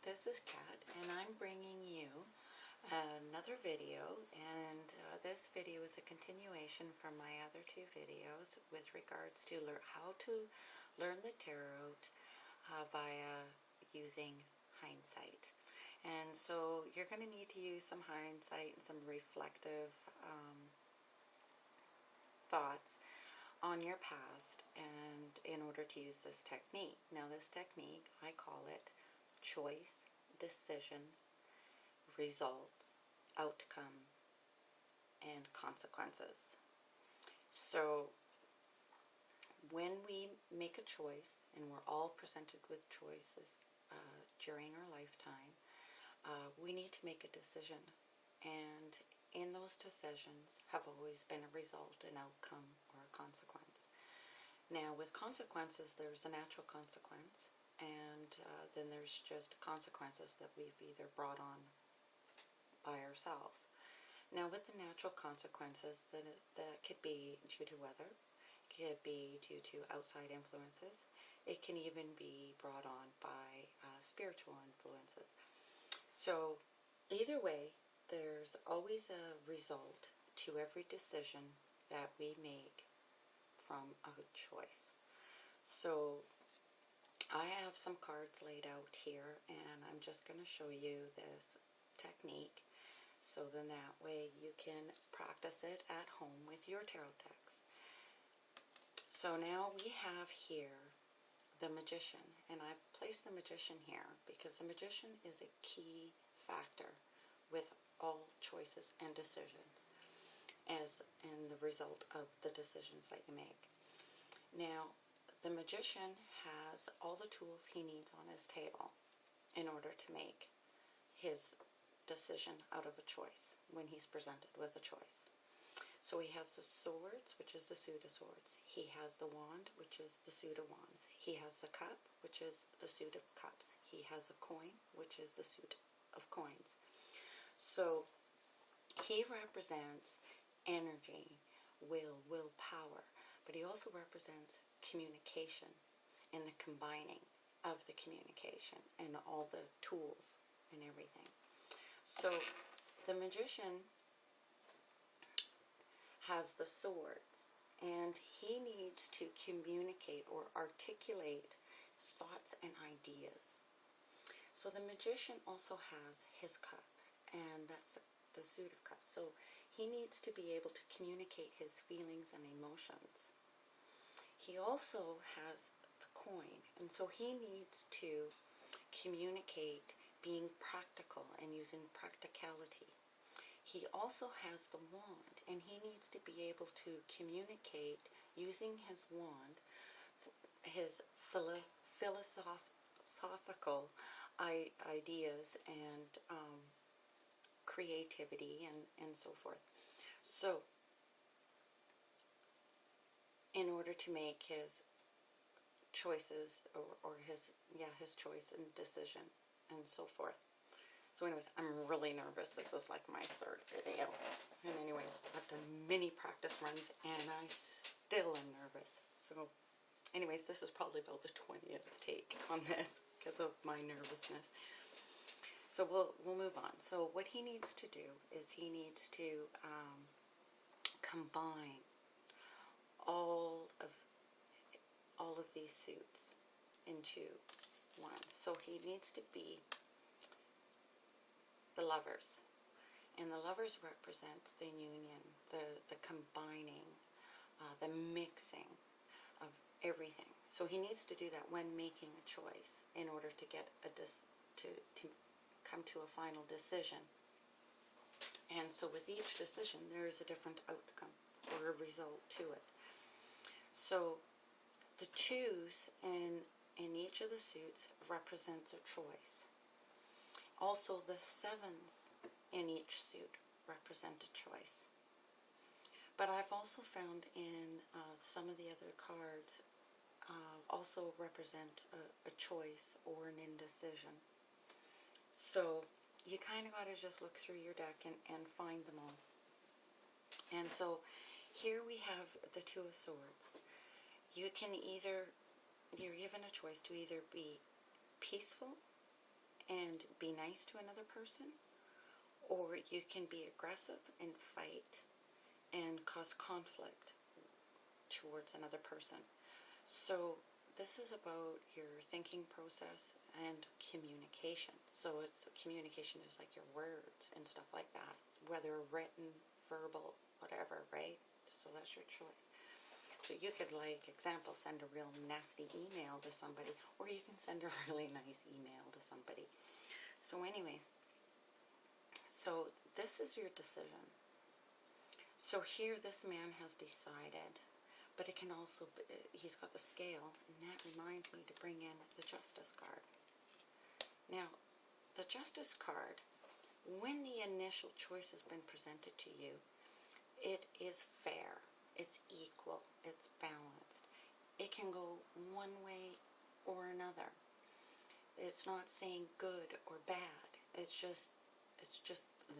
this is Kat, and I'm bringing you another video, and this video is a continuation from my other two videos with regards to how to learn the tarot via using hindsight. And so you're going to need to use some hindsight and some reflective thoughts on your past and in order to use this technique. Now this technique, I call it choice, decision, results, outcome, and consequences. So when we make a choice, and we're all presented with choices during our lifetime, we need to make a decision, and in those decisions have always been a result, an outcome, or a consequence. Now with consequences, there's a natural consequence, and then there's just consequences that we've either brought on by ourselves. Now with the natural consequences, that could be due to weather, it could be due to outside influences, it can even be brought on by spiritual influences. So either way, there's always a result to every decision that we make from a choice. So I have some cards laid out here, and I'm just going to show you this technique, so then that way you can practice it at home with your tarot decks. So now we have here the Magician, and I've placed the Magician here because the Magician is a key factor with all choices and decisions as in the result of the decisions that you make. Now the Magician has all the tools he needs on his table in order to make his decision out of a choice when he's presented with a choice. So he has the swords, which is the suit of swords. He has the wand, which is the suit of wands. He has the cup, which is the suit of cups. He has a coin, which is the suit of coins. So he represents energy, willpower, but he also represents communication and the combining of the communication and all the tools and everything. So the Magician has the swords, and he needs to communicate or articulate thoughts and ideas. So the Magician also has his cup, and that's the suit of cups. So he needs to be able to communicate his feelings and emotions. He also has the coin, and so he needs to communicate being practical and using practicality. He also has the wand, and he needs to be able to communicate using his wand, his philosophical ideas and creativity and so forth. So in order to make his choices or his choice and decision and so forth. So anyways, I'm really nervous. This is like my third video. And anyways, I've done many practice runs and I still am nervous. So anyways, this is probably about the 20th take on this because of my nervousness. So we'll move on. So what he needs to do is he needs to combine all of these suits into one. So he needs to be the Lovers, and the Lovers represent the union, the combining, the mixing of everything. So he needs to do that when making a choice in order to get to come to a final decision. And so with each decision there is a different outcome or a result to it. So the twos in each of the suits represents a choice. Also the sevens in each suit represent a choice. But I've also found in some of the other cards also represent a choice or an indecision. So you kind of got to just look through your deck and find them all. And so here we have the Two of Swords. You can either, you're given a choice to either be peaceful and be nice to another person, or you can be aggressive and fight and cause conflict towards another person. So this is about your thinking process and communication. So it's communication is like your words and stuff like that, whether written, verbal, whatever, right? So that's your choice. So you could, like, example, send a real nasty email to somebody, or you can send a really nice email to somebody. So anyways, so this is your decision. So here this man has decided, but it can also, he's got the scale, and that reminds me to bring in the justice card. Now, the justice card, when the initial choice has been presented to you, it is fair, it's equal, it's balanced. It can go one way or another. It's not saying good or bad. It's just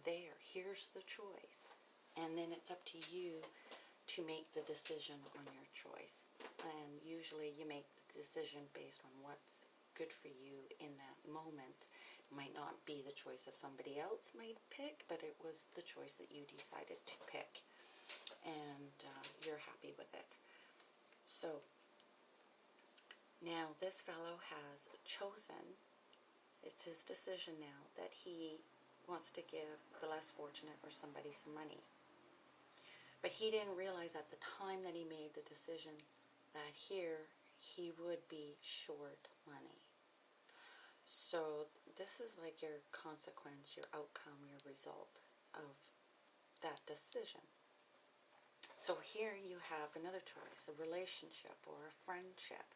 there. Here's the choice. And then it's up to you to make the decision on your choice. And usually you make the decision based on what's good for you in that moment. It might not be the choice that somebody else might pick, but it was the choice that you decided to pick. And you're happy with it. So now this fellow has chosen, it's his decision now, that he wants to give the less fortunate or somebody some money. But he didn't realize at the time that he made the decision that here he would be short money. So this is like your consequence, your outcome, your result of that decision. So here you have another choice, a relationship or a friendship.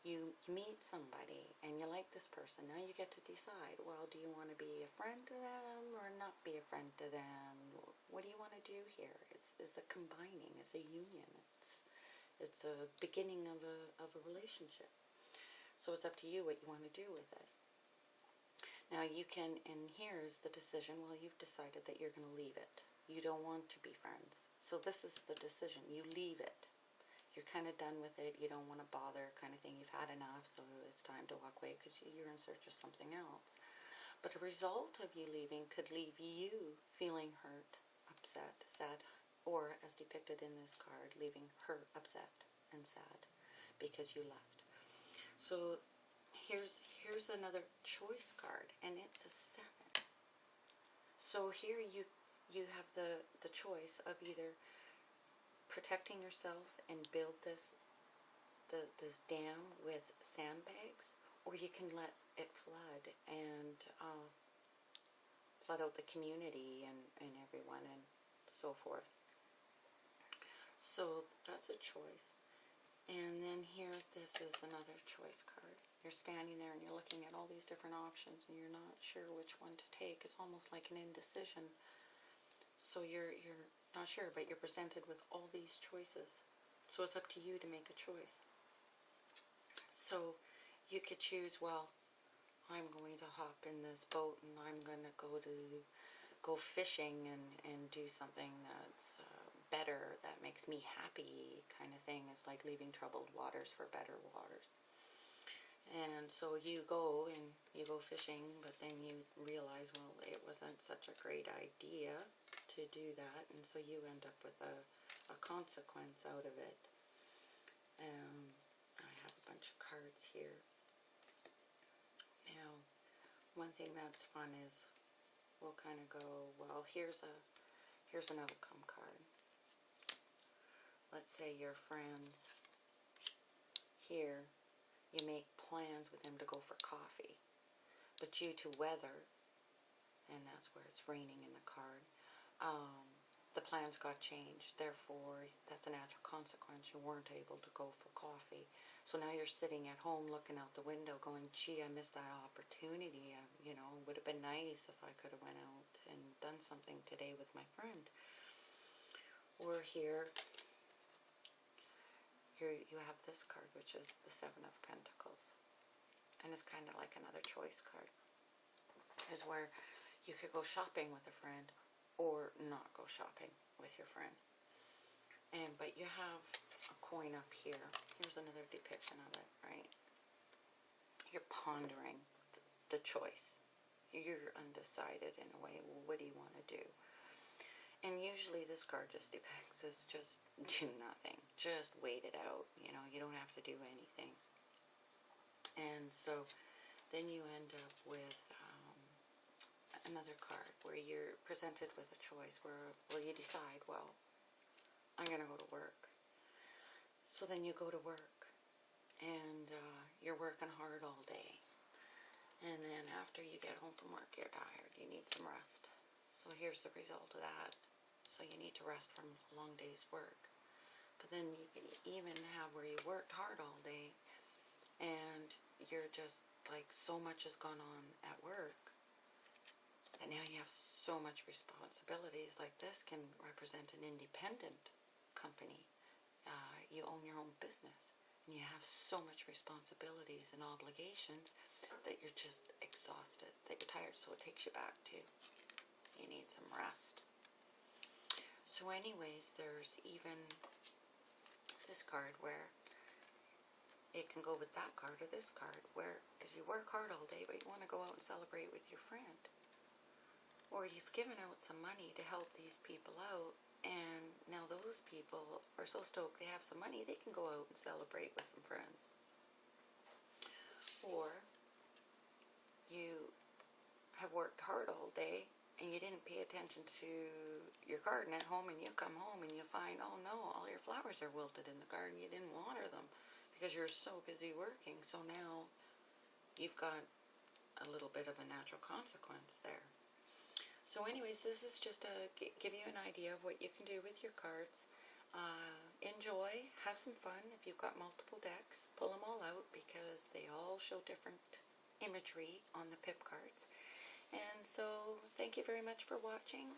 You meet somebody and you like this person. Now you get to decide, well, do you want to be a friend to them or not be a friend to them? What do you want to do here? It's a combining, it's a union. It's a beginning of a relationship. So it's up to you what you want to do with it. Now you can, and here's the decision, well, you've decided that you're going to leave it. You don't want to be friends. So this is the decision. You leave it. You're kind of done with it. You don't want to bother, kind of thing. You've had enough, so it's time to walk away because you're in search of something else. But the result of you leaving could leave you feeling hurt, upset, sad, or, as depicted in this card, leaving her upset and sad because you left. So here's another choice card, and it's a 7. So here you have the choice of either protecting yourselves and build this dam with sandbags, or you can let it flood and flood out the community and everyone and so forth. So that's a choice. And then here, this is another choice card. You're standing there and you're looking at all these different options and you're not sure which one to take. It's almost like an indecision. So you're not sure, but you're presented with all these choices. So it's up to you to make a choice. So you could choose, well, I'm going to hop in this boat and I'm going to go fishing and do something that's better, that makes me happy, kind of thing. It's like leaving troubled waters for better waters. And so you go fishing, but then you realize, well, it wasn't such a great idea to do that, and so you end up with a consequence out of it. I have a bunch of cards here. Now, one thing that's fun is we'll kind of go, well, here's an outcome card. Let's say your friends here, you make plans with them to go for coffee, but due to weather, and that's where it's raining in the card, the plans got changed. Therefore, that's a natural consequence. You weren't able to go for coffee. So now you're sitting at home looking out the window going, gee, I missed that opportunity. It would have been nice if I could have went out and done something today with my friend. Or here you have this card, which is the 7 of Pentacles. And it's kind of like another choice card. Is where you could go shopping with a friend or not go shopping with your friend. But you have a coin up here. Here's another depiction of it, right? You're pondering the choice. You're undecided in a way. What do you want to do? And usually this card just depicts as just do nothing. Just wait it out. You know, you don't have to do anything. And so then you end up with another card where you're presented with a choice where, well, you decide, well, I'm going to go to work. So then you go to work, and you're working hard all day. And then after you get home from work, you're tired. You need some rest. So here's the result of that. So you need to rest from a long day's work. But then you can even have where you worked hard all day, and you're just like so much has gone on at work, and now you have so much responsibilities. Like this can represent an independent company. You own your own business. And you have so much responsibilities and obligations that you're just exhausted, that you're tired, so it takes you back to you need some rest. So anyways, there's even this card where it can go with that card or this card, where as you work hard all day, but you want to go out and celebrate with your friend. Or you've given out some money to help these people out, and now those people are so stoked they have some money, they can go out and celebrate with some friends. Or you have worked hard all day and you didn't pay attention to your garden at home, and you come home and you find, oh no, all your flowers are wilted in the garden. You didn't water them because you're so busy working. So now you've got a little bit of a natural consequence there. So anyways, this is just to give you an idea of what you can do with your cards. Enjoy, have some fun. If you've got multiple decks, pull them all out because they all show different imagery on the pip cards. And so thank you very much for watching.